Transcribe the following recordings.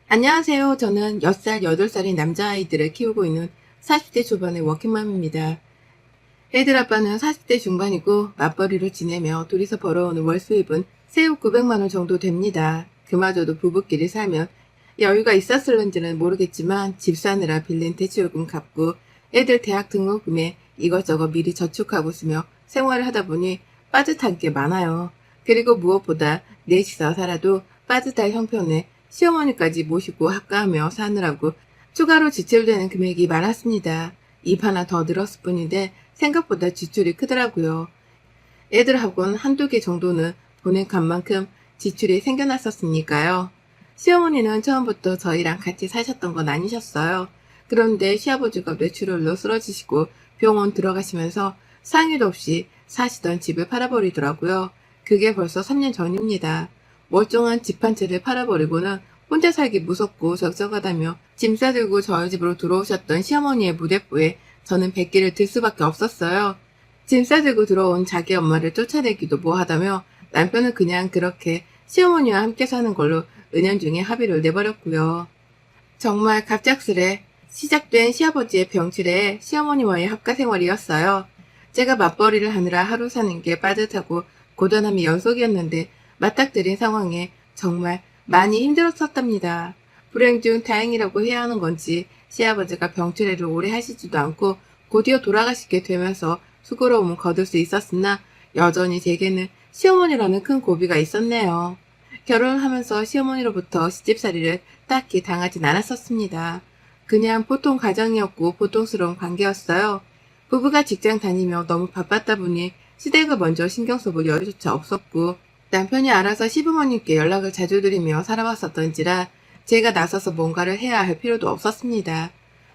안녕하세요. 저는 6살, 8살인 남자아이들을 키우고 있는 40대 초반의 워킹맘입니다. 애들 아빠는 40대 중반이고 맞벌이로 지내며 둘이서 벌어오는 월 수입은 세후 900만 원 정도 됩니다. 그마저도 부부끼리 살면 여유가 있었을는지는 모르겠지만 집 사느라 빌린 대출금 갚고 애들 대학 등록금에 이것저것 미리 저축하고 쓰며 생활을 하다 보니 빠듯한 게 많아요. 그리고 무엇보다 넷이서 살아도 빠듯할 형편에 시어머니까지 모시고 학가하며 사느라고 추가로 지출되는 금액이 많았습니다. 입 하나 더 늘었을 뿐인데 생각보다 지출이 크더라고요. 애들하고는 한두 개 정도는 보낸 값만큼 지출이 생겨났었으니까요. 시어머니는 처음부터 저희랑 같이 사셨던 건 아니셨어요. 그런데 시아버지가 뇌출혈로 쓰러지시고 병원 들어가시면서 상의도 없이 사시던 집을 팔아버리더라고요. 그게 벌써 3년 전입니다. 멀쩡한 집 한 채를 팔아버리고는 혼자 살기 무섭고 적적하다며 짐 싸들고 저희 집으로 들어오셨던 시어머니의 무대뽀에 저는 백기를 들 수밖에 없었어요. 짐 싸들고 들어온 자기 엄마를 쫓아내기도 뭐하다며 남편은 그냥 그렇게 시어머니와 함께 사는 걸로 은연중에 합의를 내버렸고요. 정말 갑작스레 시작된 시아버지의 병실에 시어머니와의 합가 생활이었어요. 제가 맞벌이를 하느라 하루 사는 게 빠듯하고 고단함이 연속이었는데 맞닥뜨린 상황에 정말 많이 힘들었었답니다. 불행 중 다행이라고 해야 하는 건지 시아버지가 병치레를 오래 하시지도 않고 곧이어 돌아가시게 되면서 수고로움은 거둘 수 있었으나 여전히 제게는 시어머니라는 큰 고비가 있었네요. 결혼을 하면서 시어머니로부터 시집살이를 딱히 당하진 않았었습니다. 그냥 보통 가정이었고 보통스러운 관계였어요. 부부가 직장 다니며 너무 바빴다 보니 시댁을 먼저 신경 써볼 여유조차 없었고 남편이 알아서 시부모님께 연락을 자주 드리며 살아왔었던지라 제가 나서서 뭔가를 해야 할 필요도 없었습니다.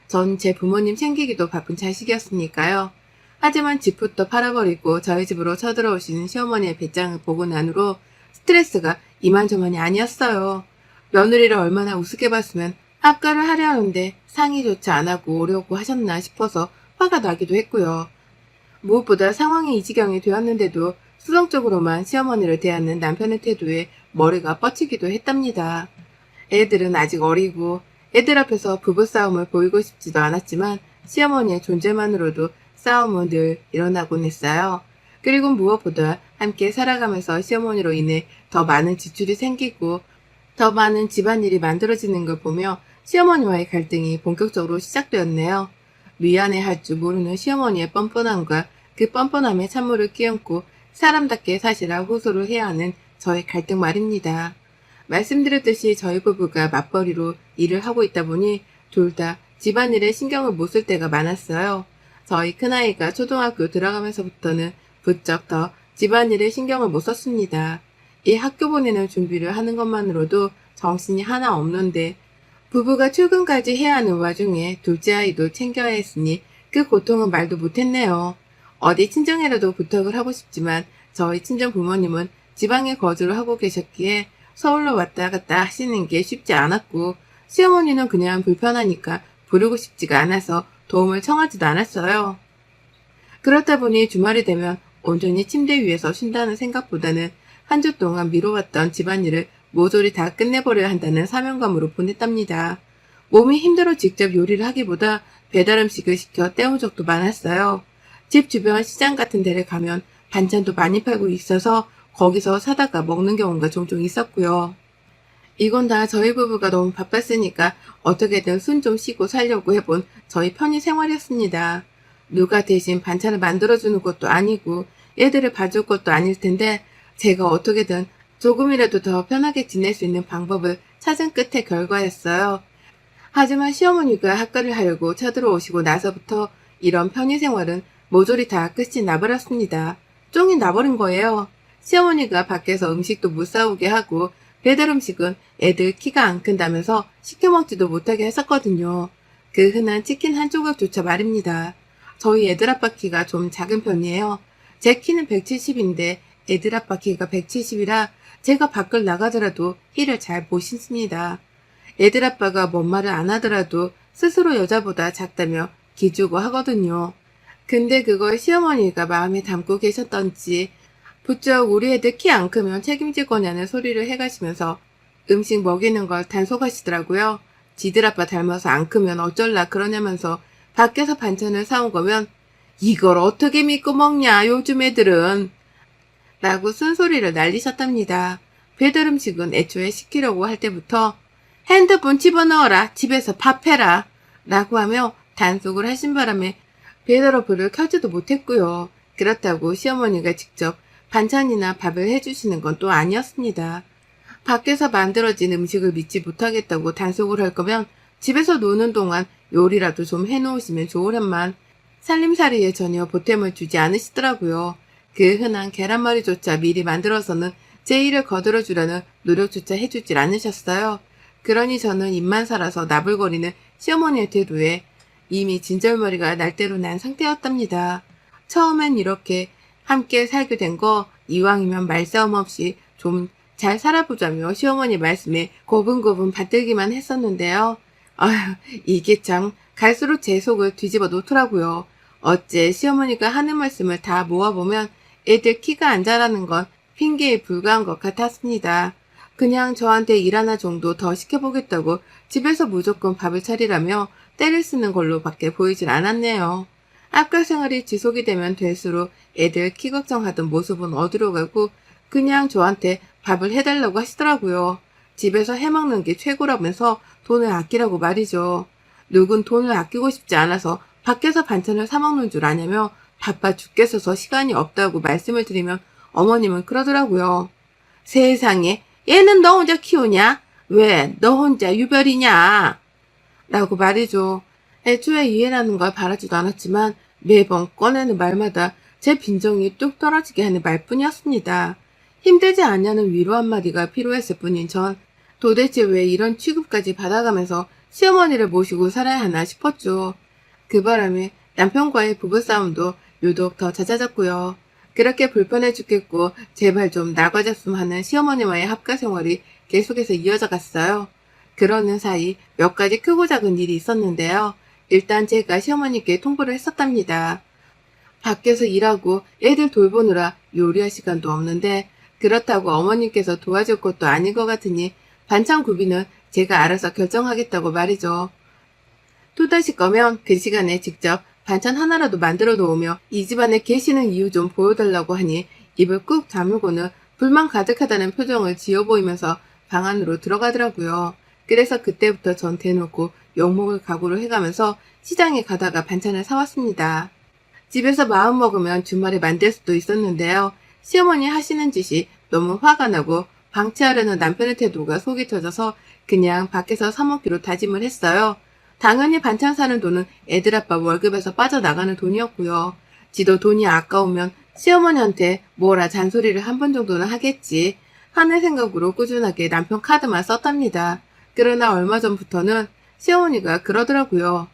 전 제 부모님 챙기기도 바쁜 자식이었으니까요. 하지만 집부터 팔아버리고 저희 집으로 쳐들어오시는 시어머니의 배짱을 보고 난 후로 스트레스가 이만저만이 아니었어요. 며느리를 얼마나 우습게 봤으면 합가를 하려 하는데 상의조차 안 하고 오려고 하셨나 싶어서 화가 나기도 했고요. 무엇보다 상황이 이 지경이 되었는데도 수동적으로만 시어머니를 대하는 남편의 태도에 머리가 뻗치기도 했답니다. 애들은 아직 어리고 애들 앞에서 부부싸움을 보이고 싶지도 않았지만 시어머니의 존재만으로도 싸움은 늘 일어나곤 했어요. 그리고 무엇보다 함께 살아가면서 시어머니로 인해 더 많은 지출이 생기고 더 많은 집안일이 만들어지는 걸 보며 시어머니와의 갈등이 본격적으로 시작되었네요. 미안해할 줄 모르는 시어머니의 뻔뻔함과 그 뻔뻔함에 찬물을 끼얹고 사람답게 사시라 호소를 해야 하는 저의 갈등 말입니다. 말씀드렸듯이 저희 부부가 맞벌이로 일을 하고 있다 보니 둘 다 집안일에 신경을 못 쓸 때가 많았어요. 저희 큰아이가 초등학교 들어가면서부터는 부쩍 더 집안일에 신경을 못 썼습니다. 이 학교 보내는 준비를 하는 것만으로도 정신이 하나 없는데 부부가 출근까지 해야 하는 와중에 둘째 아이도 챙겨야 했으니 그 고통은 말도 못했네요. 어디 친정에라도 부탁을 하고 싶지만 저희 친정 부모님은 지방에 거주를 하고 계셨기에 서울로 왔다 갔다 하시는 게 쉽지 않았고 시어머니는 그냥 불편하니까 부르고 싶지가 않아서 도움을 청하지도 않았어요. 그렇다 보니 주말이 되면 온전히 침대 위에서 쉰다는 생각보다는 한 주 동안 미뤄왔던 집안일을 모조리 다 끝내버려야 한다는 사명감으로 보냈답니다. 몸이 힘들어 직접 요리를 하기보다 배달 음식을 시켜 때운 적도 많았어요. 집 주변 시장 같은 데를 가면 반찬도 많이 팔고 있어서 거기서 사다가 먹는 경우가 종종 있었고요. 이건 다 저희 부부가 너무 바빴으니까 어떻게든 숨 좀 쉬고 살려고 해본 저희 편의 생활이었습니다. 누가 대신 반찬을 만들어주는 것도 아니고 애들을 봐줄 것도 아닐 텐데 제가 어떻게든 조금이라도 더 편하게 지낼 수 있는 방법을 찾은 끝의 결과였어요. 하지만 시어머니가 학가를 하려고 쳐들어오시고 나서부터 이런 편의 생활은 모조리 다 끝이 나버렸습니다. 쫑이 나버린 거예요. 시어머니가 밖에서 음식도 못 사오게 하고 배달 음식은 애들 키가 안 큰다면서 시켜 먹지도 못하게 했었거든요. 그 흔한 치킨 한 조각조차 말입니다. 저희 애들 아빠 키가 좀 작은 편이에요. 제 키는 170인데 애들 아빠 키가 170이라 제가 밖을 나가더라도 힐을 잘 못 신습니다. 애들 아빠가 뭔 말을 안 하더라도 스스로 여자보다 작다며 기주고 하거든요. 근데 그걸 시어머니가 마음에 담고 계셨던지 부쩍 우리 애들 키 안 크면 책임질 거냐는 소리를 해가시면서 음식 먹이는 걸 단속하시더라고요. 지들 아빠 닮아서 안 크면 어쩔라 그러냐면서 밖에서 반찬을 사온 거면 이걸 어떻게 믿고 먹냐 요즘 애들은 라고 쓴소리를 날리셨답니다. 배달 음식은 애초에 시키려고 할 때부터 핸드폰 집어넣어라 집에서 밥해라 라고 하며 단속을 하신 바람에 배달 어플을 켜지도 못했고요. 그렇다고 시어머니가 직접 반찬이나 밥을 해주시는 건 또 아니었습니다. 밖에서 만들어진 음식을 믿지 못하겠다고 단속을 할 거면 집에서 노는 동안 요리라도 좀 해놓으시면 좋으련만 살림살이에 전혀 보탬을 주지 않으시더라고요. 그 흔한 계란말이조차 미리 만들어서는 제 일을 거들어주려는 노력조차 해주질 않으셨어요. 그러니 저는 입만 살아서 나불거리는 시어머니의 태도에 이미 진절머리가 날 대로 난 상태였답니다. 처음엔 이렇게 함께 살게 된 거 이왕이면 말싸움 없이 좀 잘 살아보자며 시어머니 말씀에 고분고분 받들기만 했었는데요. 아휴, 이게 참 갈수록 제 속을 뒤집어 놓더라고요. 어째 시어머니가 하는 말씀을 다 모아보면 애들 키가 안 자라는 건 핑계에 불과한 것 같았습니다. 그냥 저한테 일 하나 정도 더 시켜보겠다고 집에서 무조건 밥을 차리라며 때를 쓰는 걸로 밖에 보이질 않았네요. 학교 생활이 지속이 되면 될수록 애들 키 걱정하던 모습은 어디로 가고 그냥 저한테 밥을 해달라고 하시더라고요. 집에서 해먹는 게 최고라면서 돈을 아끼라고 말이죠. 누군 돈을 아끼고 싶지 않아서 밖에서 반찬을 사먹는 줄 아냐며 바빠 죽겠어서 시간이 없다고 말씀을 드리면 어머님은 그러더라고요. 세상에 얘는 너 혼자 키우냐? 왜 너 혼자 유별이냐? 라고 말이죠. 애초에 이해라는 걸 바라지도 않았지만 매번 꺼내는 말마다 제 빈정이 뚝 떨어지게 하는 말뿐이었습니다. 힘들지 않냐는 위로 한마디가 필요했을 뿐인 전 도대체 왜 이런 취급까지 받아가면서 시어머니를 모시고 살아야 하나 싶었죠. 그 바람에 남편과의 부부싸움도 유독 더 잦아졌고요. 그렇게 불편해 죽겠고 제발 좀 나가줬으면 하는 시어머니와의 합가 생활이 계속해서 이어져 갔어요. 그러는 사이 몇 가지 크고 작은 일이 있었는데요. 일단 제가 시어머니께 통보를 했었답니다. 밖에서 일하고 애들 돌보느라 요리할 시간도 없는데 그렇다고 어머님께서 도와줄 것도 아닌 것 같으니 반찬 구비는 제가 알아서 결정하겠다고 말이죠. 또다시 거면 그 시간에 직접 반찬 하나라도 만들어 놓으며 이 집안에 계시는 이유 좀 보여달라고 하니 입을 꾹 다물고는 불만 가득하다는 표정을 지어 보이면서 방 안으로 들어가더라고요. 그래서 그때부터 전 대놓고 욕먹을 각오를 해가면서 시장에 가다가 반찬을 사왔습니다. 집에서 마음 먹으면 주말에 만들 수도 있었는데요. 시어머니 하시는 짓이 너무 화가 나고 방치하려는 남편의 태도가 속이 터져서 그냥 밖에서 사 먹기로 다짐을 했어요. 당연히 반찬 사는 돈은 애들 아빠 월급에서 빠져나가는 돈이었고요. 지도 돈이 아까우면 시어머니한테 뭐라 잔소리를 한 번 정도는 하겠지 하는 생각으로 꾸준하게 남편 카드만 썼답니다. 그러나 얼마 전부터는 시어머니가 그러더라고요.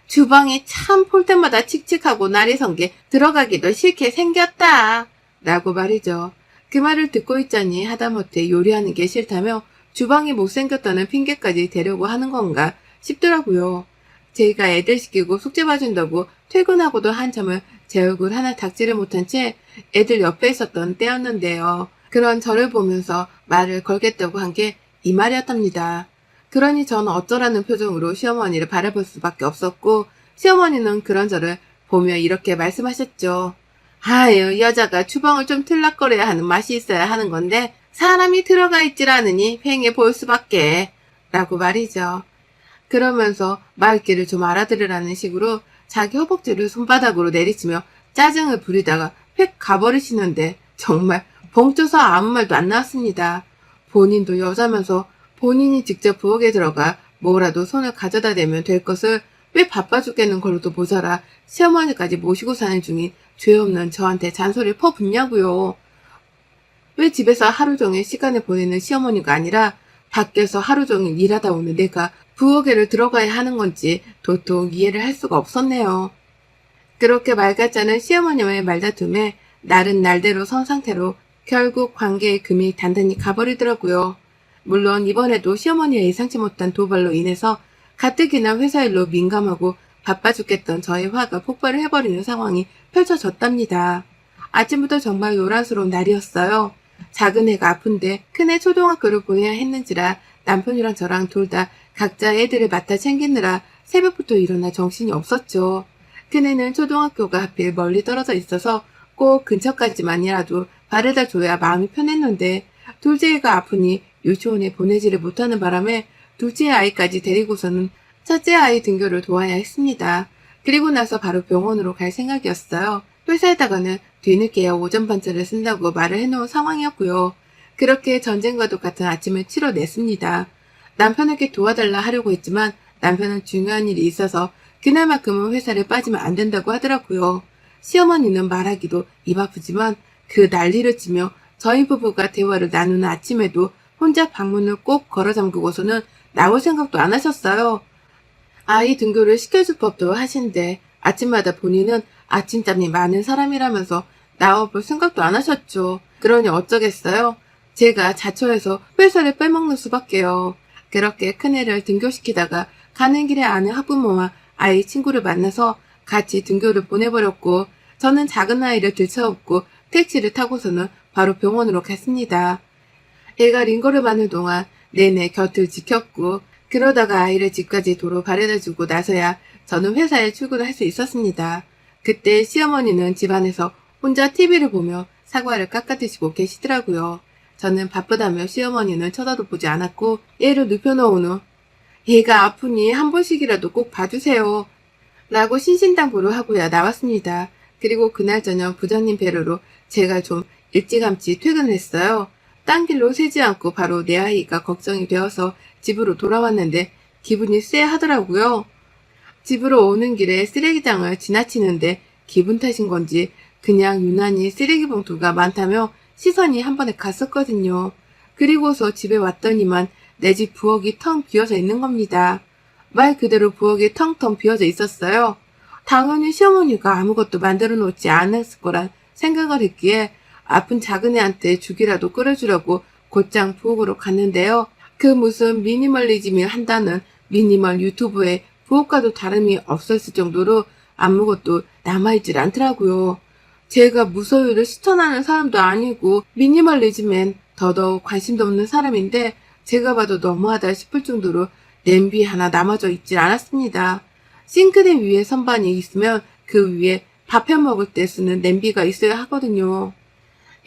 주방이 참 볼 때마다 칙칙하고 날이 선 게 들어가기도 싫게 생겼다 라고 말이죠. 그 말을 듣고 있자니 하다못해 요리하는 게 싫다며 주방이 못생겼다는 핑계까지 대려고 하는 건가 싶더라고요. 제가 애들 시키고 숙제 봐준다고 퇴근하고도 한참을 제 얼굴 하나 닥지를 못한 채 애들 옆에 있었던 때였는데요. 그런 저를 보면서 말을 걸겠다고 한 게 이 말이었답니다. 그러니 저는 어쩌라는 표정으로 시어머니를 바라볼 수밖에 없었고 시어머니는 그런 저를 보며 이렇게 말씀하셨죠. 아유, 여자가 주방을 좀 틀락거려야 하는 맛이 있어야 하는 건데 사람이 들어가 있질 않으니 횡해 볼 수밖에 라고 말이죠. 그러면서 말귀를 좀 알아들으라는 식으로 자기 허벅지를 손바닥으로 내리치며 짜증을 부리다가 휙 가버리시는데 정말 벙쪄서 아무 말도 안 나왔습니다. 본인도 여자면서 본인이 직접 부엌에 들어가 뭐라도 손을 가져다 대면 될 것을 왜 바빠 죽겠는 걸로도 모자라 시어머니까지 모시고 사는 중인 죄 없는 저한테 잔소리를 퍼붓냐고요. 왜 집에서 하루 종일 시간을 보내는 시어머니가 아니라 밖에서 하루 종일 일하다 오는 내가 부엌에를 들어가야 하는 건지 도통 이해를 할 수가 없었네요. 그렇게 말 같지 않은 시어머니와의 말다툼에 날은 날대로 선 상태로 결국 관계의 금이 단단히 가버리더라고요. 물론 이번에도 시어머니의 예상치 못한 도발로 인해서 가뜩이나 회사 일로 민감하고 바빠 죽겠던 저의 화가 폭발을 해버리는 상황이 펼쳐졌답니다. 아침부터 정말 요란스러운 날이었어요. 작은 애가 아픈데 큰애 초등학교를 보내야 했는지라 남편이랑 저랑 둘 다 각자 애들을 맡아 챙기느라 새벽부터 일어나 정신이 없었죠. 큰애는 초등학교가 하필 멀리 떨어져 있어서 꼭 근처까지만이라도 바래다 줘야 마음이 편했는데 둘째 애가 아프니 유치원에 보내지를 못하는 바람에 둘째 아이까지 데리고서는 첫째 아이 등교를 도와야 했습니다. 그리고 나서 바로 병원으로 갈 생각이었어요. 회사에다가는 뒤늦게야 오전 반차를 쓴다고 말을 해놓은 상황이었고요. 그렇게 전쟁과도 같은 아침을 치러냈습니다. 남편에게 도와달라 하려고 했지만 남편은 중요한 일이 있어서 그날만큼은 회사를 빠지면 안 된다고 하더라고요. 시어머니는 말하기도 입 아프지만 그 난리를 치며 저희 부부가 대화를 나누는 아침에도 혼자 방문을 꼭 걸어 잠그고서는 나올 생각도 안 하셨어요. 아이 등교를 시켜줄 법도 하신데 아침마다 본인은 아침잠이 많은 사람이라면서 나와볼 생각도 안 하셨죠. 그러니 어쩌겠어요. 제가 자초해서 회사를 빼먹는 수밖에요. 그렇게 큰애를 등교시키다가 가는 길에 아는 학부모와 아이 친구를 만나서 같이 등교를 보내버렸고 저는 작은 아이를 들쳐업고 택시를 타고서는 바로 병원으로 갔습니다. 애가 링거를 동안 내내 곁을 지켰고 그러다가 아이를 집까지 도로 바래다주고 나서야 저는 회사에 출근을 할 수 있었습니다. 그때 시어머니는 집안에서 혼자 TV를 보며 사과를 깎아 드시고 계시더라고요. 저는 바쁘다며 시어머니는 쳐다도 보지 않았고 애를 눕혀놓은 후 얘가 아프니 한 번씩이라도 꼭 봐주세요. 라고 신신당부를 하고야 나왔습니다. 그리고 그날 저녁 부장님 배려로 제가 좀 일찌감치 퇴근을 했어요. 딴 길로 새지 않고 바로 내 아이가 걱정이 되어서 집으로 돌아왔는데 기분이 쎄하더라고요. 집으로 오는 길에 쓰레기장을 지나치는데 기분 탓인 건지 그냥 유난히 쓰레기 봉투가 많다며 시선이 한 번에 갔었거든요. 그리고서 집에 왔더니만 내 집 부엌이 텅 비어져 있는 겁니다. 말 그대로 부엌이 텅텅 비어져 있었어요. 당연히 시어머니가 아무것도 만들어 놓지 않았을 거란 생각을 했기에 아픈 작은 애한테 죽이라도 끓여주려고 곧장 부엌으로 갔는데요. 그 무슨 미니멀리즘을 한다는 미니멀 유튜브에 부엌과도 다름이 없었을 정도로 아무것도 남아있질 않더라고요. 제가 무소유를 실천하는 사람도 아니고 미니멀리즘엔 더더욱 관심도 없는 사람인데 제가 봐도 너무하다 싶을 정도로 냄비 하나 남아져 있질 않았습니다. 싱크대 위에 선반이 있으면 그 위에 밥 해 먹을 때 쓰는 냄비가 있어야 하거든요.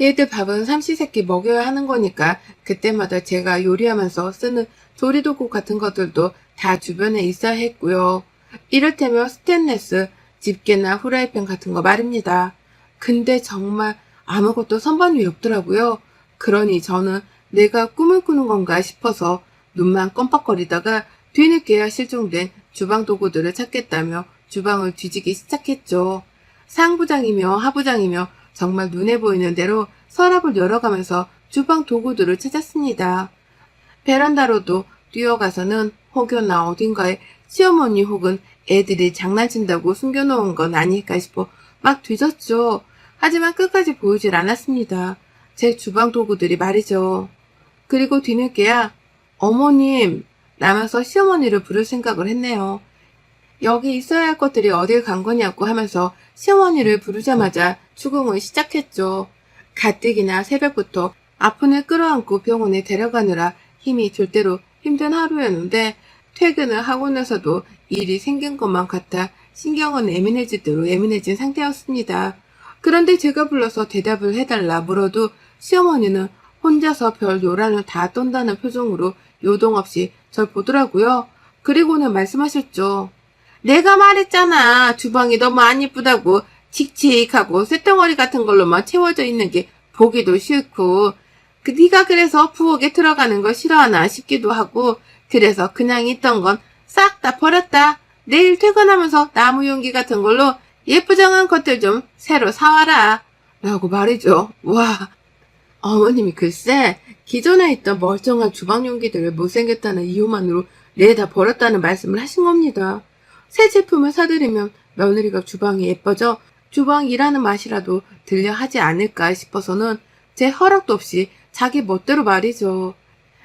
얘들 밥은 삼시세끼 먹여야 하는 거니까 그때마다 제가 요리하면서 쓰는 조리도구 같은 것들도 다 주변에 있어야 했고요. 이를테면 스테인레스, 집게나 후라이팬 같은 거 말입니다. 근데 정말 아무것도 선반 위에 없더라고요. 그러니 저는 내가 꿈을 꾸는 건가 싶어서 눈만 껌뻑거리다가 뒤늦게야 실종된 주방 도구들을 찾겠다며 주방을 뒤지기 시작했죠. 상부장이며 하부장이며 정말 눈에 보이는 대로 서랍을 열어가면서 주방 도구들을 찾았습니다. 베란다로도 뛰어가서는 혹여나 어딘가에 시어머니 혹은 애들이 장난친다고 숨겨놓은 건 아닐까 싶어 막 뒤졌죠. 하지만 끝까지 보이질 않았습니다. 제 주방 도구들이 말이죠. 그리고 뒤늦게야 어머님 라면서 시어머니를 부를 생각을 했네요. 여기 있어야 할 것들이 어딜 간 거냐고 하면서 시어머니를 부르자마자 추궁을 시작했죠. 가뜩이나 새벽부터 아픈 애 끌어안고 병원에 데려가느라 힘이 들 대로 힘든 하루였는데 퇴근을 하고 나서도 일이 생긴 것만 같아 신경은 예민해질 대로 예민해진 상태였습니다. 그런데 제가 불러서 대답을 해달라 물어도 시어머니는 혼자서 별 요란을 다 떤다는 표정으로 요동없이 절 보더라고요. 그리고는 말씀하셨죠. 내가 말했잖아. 주방이 너무 안 이쁘다고 칙칙하고 쇳덩어리 같은 걸로만 채워져 있는 게 보기도 싫고 네가 그래서 부엌에 들어가는 걸 싫어하나 싶기도 하고 그래서 그냥 있던 건 싹 다 버렸다. 내일 퇴근하면서 나무 용기 같은 걸로 예쁘장한 것들 좀 새로 사와라. 라고 말이죠. 와, 어머님이 글쎄 기존에 있던 멀쩡한 주방 용기들을 못생겼다는 이유만으로 내다 버렸다는 말씀을 하신 겁니다. 새 제품을 사들이면 며느리가 주방이 예뻐져 주방 일하는 맛이라도 들려 하지 않을까 싶어서는 제 허락도 없이 자기 멋대로 말이죠.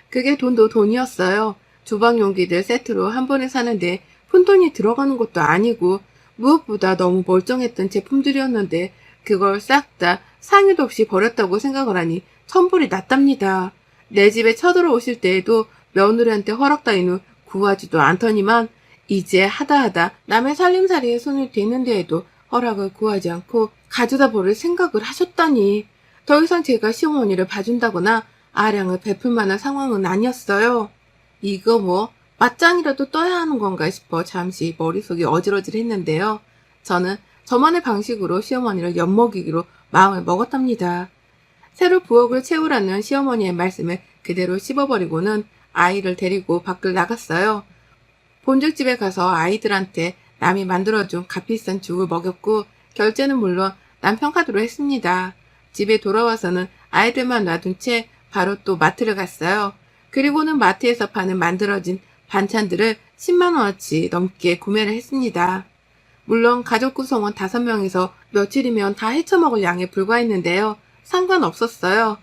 그게 돈도 돈이었어요. 주방 용기들 세트로 한 번에 사는데 푼돈이 들어가는 것도 아니고 무엇보다 너무 멀쩡했던 제품들이었는데 그걸 싹 다 상의도 없이 버렸다고 생각을 하니 천불이 났답니다. 내 집에 쳐들어오실 때에도 며느리한테 허락 따위는 구하지도 않더니만 이제 하다 남의 살림살이에 손을 대는 데에도 허락을 구하지 않고 가져다 버릴 생각을 하셨다니 더 이상 제가 시어머니를 봐준다거나 아량을 베풀 만한 상황은 아니었어요. 이거 뭐 맞짱이라도 떠야 하는 건가 싶어 잠시 머릿속이 어질어질했는데요. 저는 저만의 방식으로 시어머니를 엿먹이기로 마음을 먹었답니다. 새로 부엌을 채우라는 시어머니의 말씀을 그대로 씹어버리고는 아이를 데리고 밖을 나갔어요. 본죽집에 가서 아이들한테 남이 만들어준 값비싼 죽을 먹였고 결제는 물론 남편 카드로 했습니다. 집에 돌아와서는 아이들만 놔둔 채 바로 또 마트를 갔어요. 그리고는 마트에서 파는 만들어진 반찬들을 10만원어치 넘게 구매를 했습니다. 물론 가족 구성원 5명이서 며칠이면 다 헤쳐먹을 양에 불과했는데요. 상관없었어요.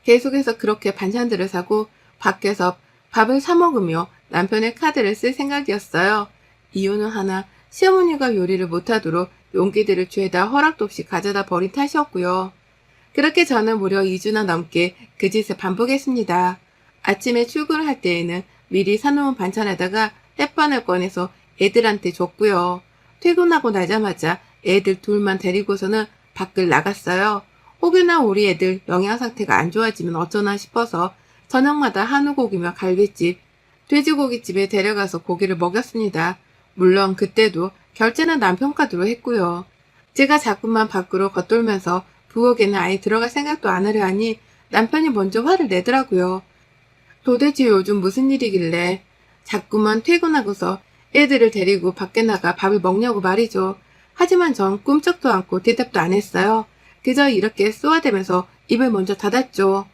계속해서 그렇게 반찬들을 사고 밖에서 밥을 사 먹으며 남편의 카드를 쓸 생각이었어요. 이유는 하나, 시어머니가 요리를 못하도록 용기들을 죄다 허락도 없이 가져다 버린 탓이었고요. 그렇게 저는 무려 2주나 넘게 그 짓을 반복했습니다. 아침에 출근을 할 때에는 미리 사놓은 반찬에다가 햇반을 꺼내서 애들한테 줬고요. 퇴근하고 나자마자 애들 둘만 데리고서는 밖을 나갔어요. 혹여나 우리 애들 영양 상태가 안 좋아지면 어쩌나 싶어서 저녁마다 한우고기며 갈비집, 돼지고기집에 데려가서 고기를 먹였습니다. 물론 그때도 결제는 남편 카드로 했고요. 제가 자꾸만 밖으로 겉돌면서 부엌에는 아예 들어갈 생각도 안 하려 하니 남편이 먼저 화를 내더라고요. 도대체 요즘 무슨 일이길래 자꾸만 퇴근하고서 애들을 데리고 밖에 나가 밥을 먹냐고 말이죠. 하지만 전 꿈쩍도 않고 대답도 안 했어요. 그저 이렇게 쏘아대면서 입을 먼저 닫았죠.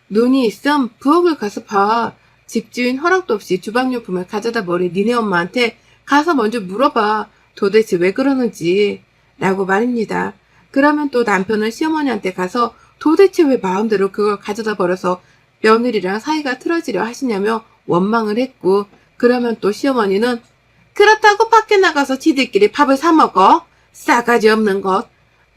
눈이 있음 부엌을 가서 봐. 집주인 허락도 없이 주방용품을 가져다 버린 니네 엄마한테 가서 먼저 물어봐. 도대체 왜 그러는지. 라고 말입니다. 그러면 또 남편은 시어머니한테 가서 도대체 왜 마음대로 그걸 가져다 버려서 며느리랑 사이가 틀어지려 하시냐며 원망을 했고, 그러면 또 시어머니는 그렇다고 밖에 나가서 지들끼리 밥을 사 먹어? 싸가지 없는 것.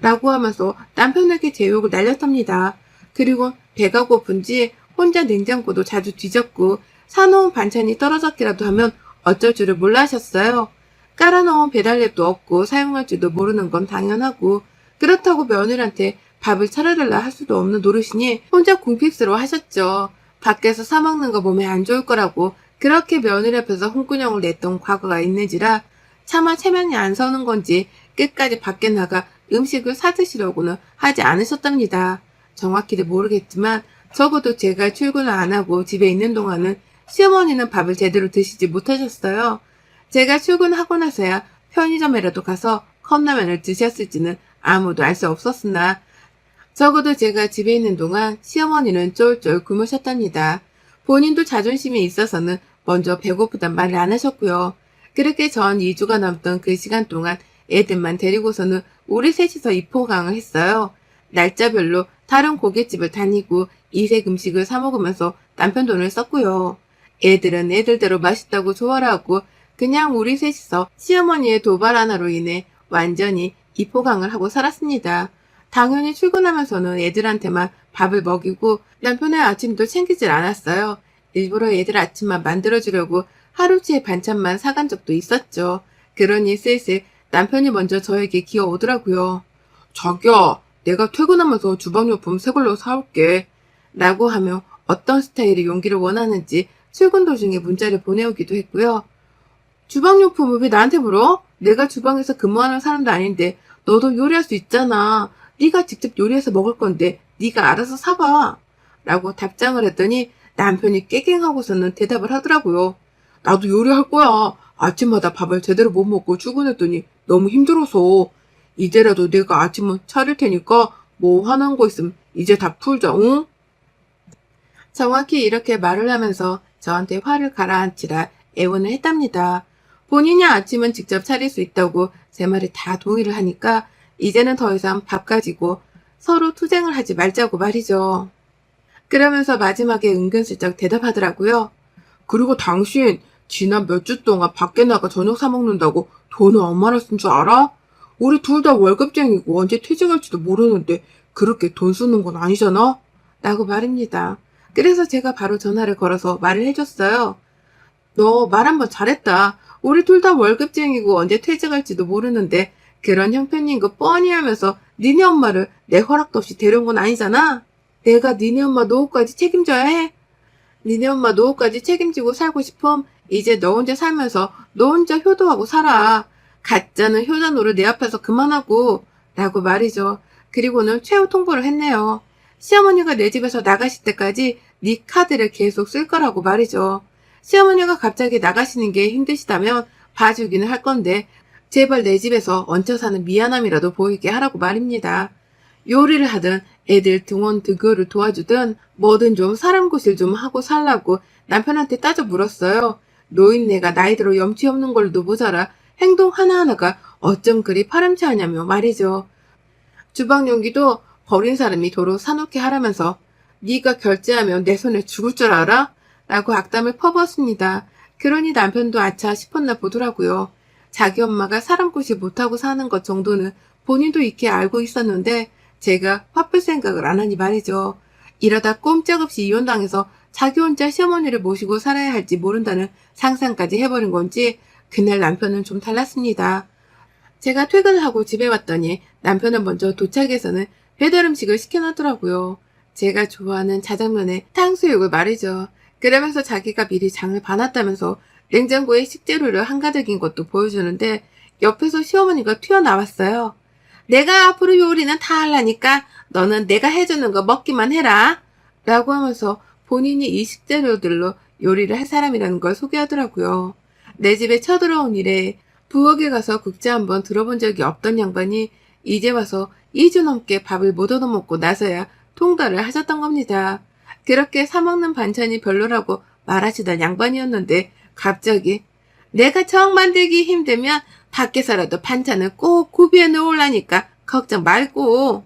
라고 하면서 남편에게 제 욕을 날렸답니다. 그리고 배가 고픈지 혼자 냉장고도 자주 뒤졌고 사놓은 반찬이 떨어졌기라도 하면 어쩔 줄을 몰라 하셨어요. 깔아놓은 배달앱도 없고 사용할 줄도 모르는 건 당연하고 그렇다고 며느리한테 밥을 차려달라 할 수도 없는 노릇이니 혼자 궁핍스러워 하셨죠. 밖에서 사 먹는 거 몸에 안 좋을 거라고 그렇게 며느리 앞에서 홍군형을 냈던 과거가 있는지라 차마 체면이 안 서는 건지 끝까지 밖에 나가 음식을 사 드시려고는 하지 않으셨답니다. 정확히는 모르겠지만 적어도 제가 출근을 안 하고 집에 있는 동안은 시어머니는 밥을 제대로 드시지 못하셨어요. 제가 출근하고 나서야 편의점에라도 가서 컵라면을 드셨을지는 아무도 알 수 없었으나 적어도 제가 집에 있는 동안 시어머니는 쫄쫄 굶으셨답니다. 본인도 자존심이 있어서는 먼저 배고프단 말을 안 하셨고요. 그렇게 전 2주가 넘던 그 시간 동안 애들만 데리고서는 우리 셋이서 입호강을 했어요. 날짜별로 다른 고깃집을 다니고 이색 음식을 사 먹으면서 남편 돈을 썼고요. 애들은 애들대로 맛있다고 좋아라 하고 그냥 우리 셋이서 시어머니의 도발 하나로 인해 완전히 입호강을 하고 살았습니다. 당연히 출근하면서는 애들한테만 밥을 먹이고 남편의 아침도 챙기질 않았어요. 일부러 애들 아침만 만들어주려고 하루치의 반찬만 사간 적도 있었죠. 그러니 슬슬 남편이 먼저 저에게 기어오더라고요. 자기야, 내가 퇴근하면서 주방용품 새 걸로 사올게. 라고 하며 어떤 스타일의 용기를 원하는지 출근 도중에 문자를 보내오기도 했고요. 주방용품을 왜 나한테 물어? 내가 주방에서 근무하는 사람도 아닌데 너도 요리할 수 있잖아. 네가 직접 요리해서 먹을 건데 네가 알아서 사봐. 라고 답장을 했더니 남편이 깨갱하고서는 대답을 하더라고요. 나도 요리할 거야. 아침마다 밥을 제대로 못 먹고 출근했더니 너무 힘들어서. 이제라도 내가 아침은 차릴 테니까 뭐 화난 거 있으면 이제 다 풀자, 응? 정확히 이렇게 말을 하면서 저한테 화를 가라앉히라 애원을 했답니다. 본인이 아침은 직접 차릴 수 있다고 제 말에 다 동의를 하니까 이제는 더 이상 밥 가지고 서로 투쟁을 하지 말자고 말이죠. 그러면서 마지막에 은근슬쩍 대답하더라고요. 그리고 당신 지난 몇 주 동안 밖에 나가 저녁 사 먹는다고 돈을 얼마나 쓴 줄 알아? 우리 둘 다 월급쟁이고 언제 퇴직할지도 모르는데 그렇게 돈 쓰는 건 아니잖아? 라고 말입니다. 그래서 제가 바로 전화를 걸어서 말을 해줬어요. 너 말 한번 잘했다. 우리 둘 다 월급쟁이고 언제 퇴직할지도 모르는데 그런 형편인 거 뻔히 하면서 니네 엄마를 내 허락도 없이 데려온 건 아니잖아. 내가 니네 엄마 노후까지 책임져야 해? 니네 엄마 노후까지 책임지고 살고 싶음? 이제 너 혼자 살면서 너 혼자 효도하고 살아. 가짜는 효자 노를 내 앞에서 그만하고 라고 말이죠. 그리고는 최후 통보를 했네요. 시어머니가 내 집에서 나가실 때까지 네 카드를 계속 쓸 거라고 말이죠. 시어머니가 갑자기 나가시는 게 힘드시다면 봐주기는 할 건데 제발 내 집에서 얹혀 사는 미안함이라도 보이게 하라고 말입니다. 요리를 하든 애들 등원 등교를 도와주든 뭐든 좀 사람 구실 좀 하고 살라고 남편한테 따져 물었어요. 노인네가 나이 들어 염치 없는 걸도 모자라 행동 하나하나가 어쩜 그리 파렴치하냐며 말이죠. 주방 용기도 버린 사람이 도로 사놓게 하라면서 네가 결제하면 내 손에 죽을 줄 알아? 라고 악담을 퍼부었습니다. 그러니 남편도 아차 싶었나 보더라고요. 자기 엄마가 사람 구실 못하고 사는 것 정도는 본인도 익히 알고 있었는데 제가 화풀 생각을 안 하니 말이죠. 이러다 꼼짝없이 이혼당해서 자기 혼자 시어머니를 모시고 살아야 할지 모른다는 상상까지 해버린 건지 그날 남편은 좀 달랐습니다. 제가 퇴근을 하고 집에 왔더니 남편은 먼저 도착해서는 배달 음식을 시켜놨더라고요. 제가 좋아하는 자장면에 탕수육을 말이죠. 그러면서 자기가 미리 장을 봐놨다면서 냉장고에 식재료를 한가득인 것도 보여주는데 옆에서 시어머니가 튀어나왔어요. 내가 앞으로 요리는 다 하려니까 너는 내가 해주는 거 먹기만 해라. 라고 하면서 본인이 이 식재료들로 요리를 할 사람이라는 걸 소개하더라고요. 내 집에 쳐들어온 이래 부엌에 가서 국자 한번 들어본 적이 없던 양반이 이제 와서 2주 넘게 밥을 못 얻어먹고 나서야 통달을 하셨던 겁니다. 그렇게 사먹는 반찬이 별로라고 말하시던 양반이었는데 갑자기 내가 정 만들기 힘들면 밖에서라도 반찬을 꼭 구비해 놓으려니까 걱정 말고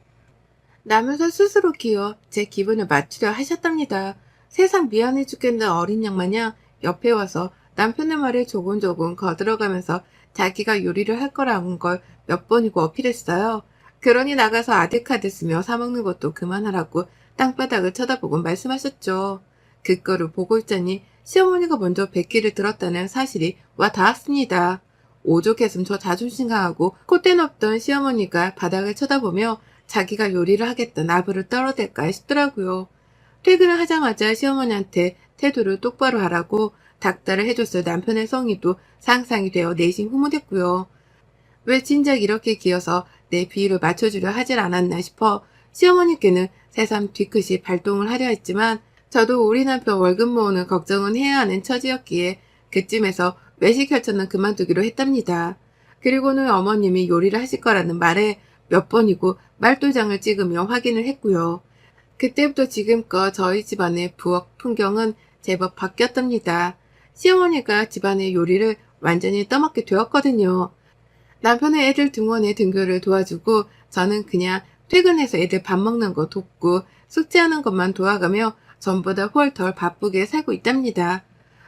라면서 스스로 기어 제 기분을 맞추려 하셨답니다. 세상 미안해 죽겠는 어린 양 마냥 옆에 와서 남편의 말에 조곤조곤 거들어가면서 자기가 요리를 할 거라는 걸 몇 번이고 어필했어요. 그러니 나가서 아드카드 쓰며 사먹는 것도 그만하라고 땅바닥을 쳐다보고 말씀하셨죠. 그거를 보고 있자니 시어머니가 먼저 백기를 들었다는 사실이 와 닿았습니다. 오죽했음 저 자존심 강하고 콧대 없던 시어머니가 바닥을 쳐다보며 자기가 요리를 하겠다 나부를 떨어댈까 싶더라고요. 퇴근을 하자마자 시어머니한테 태도를 똑바로 하라고 닥달을 해줬을 남편의 성의도 상상이 되어 내심 흐뭇했고요. 왜 진작 이렇게 기어서 내 비위를 맞춰주려 하질 않았나 싶어 시어머니께는 새삼 뒤끝이 발동을 하려 했지만 저도 우리 남편 월급 모으는 걱정은 해야 하는 처지였기에 그쯤에서 외식 혈전은 그만두기로 했답니다. 그리고는 어머님이 요리를 하실 거라는 말에 몇 번이고 말도장을 찍으며 확인을 했고요. 그때부터 지금껏 저희 집안의 부엌 풍경은 제법 바뀌었답니다. 시어머니가 집안의 요리를 완전히 떠맡게 되었거든요. 남편은 애들 등원에 등교를 도와주고 저는 그냥 퇴근해서 애들 밥 먹는 거 돕고 숙제하는 것만 도와가며 전보다 훨 덜 바쁘게 살고 있답니다.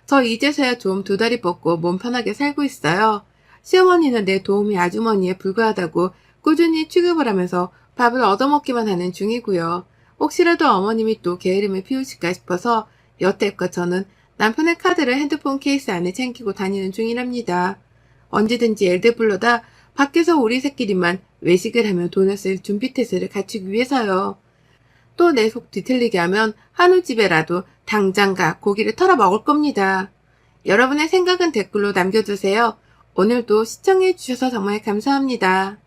저 이제서야 좀 두 다리 뻗고 몸 편하게 살고 있어요. 시어머니는 내 도우미 아주머니에 불과하다고 꾸준히 취급을 하면서 밥을 얻어먹기만 하는 중이고요. 혹시라도 어머님이 또 게으름을 피우실까 싶어서 여태껏 저는 남편의 카드를 핸드폰 케이스 안에 챙기고 다니는 중이랍니다. 언제든지 애들 불러다 밖에서 우리 새끼리만 외식을 하며 돈을 쓸 준비태세를 갖추기 위해서요. 또 내 속 뒤틀리게 하면 한우집에라도 당장 가 고기를 털어 먹을 겁니다. 여러분의 생각은 댓글로 남겨주세요. 오늘도 시청해주셔서 정말 감사합니다.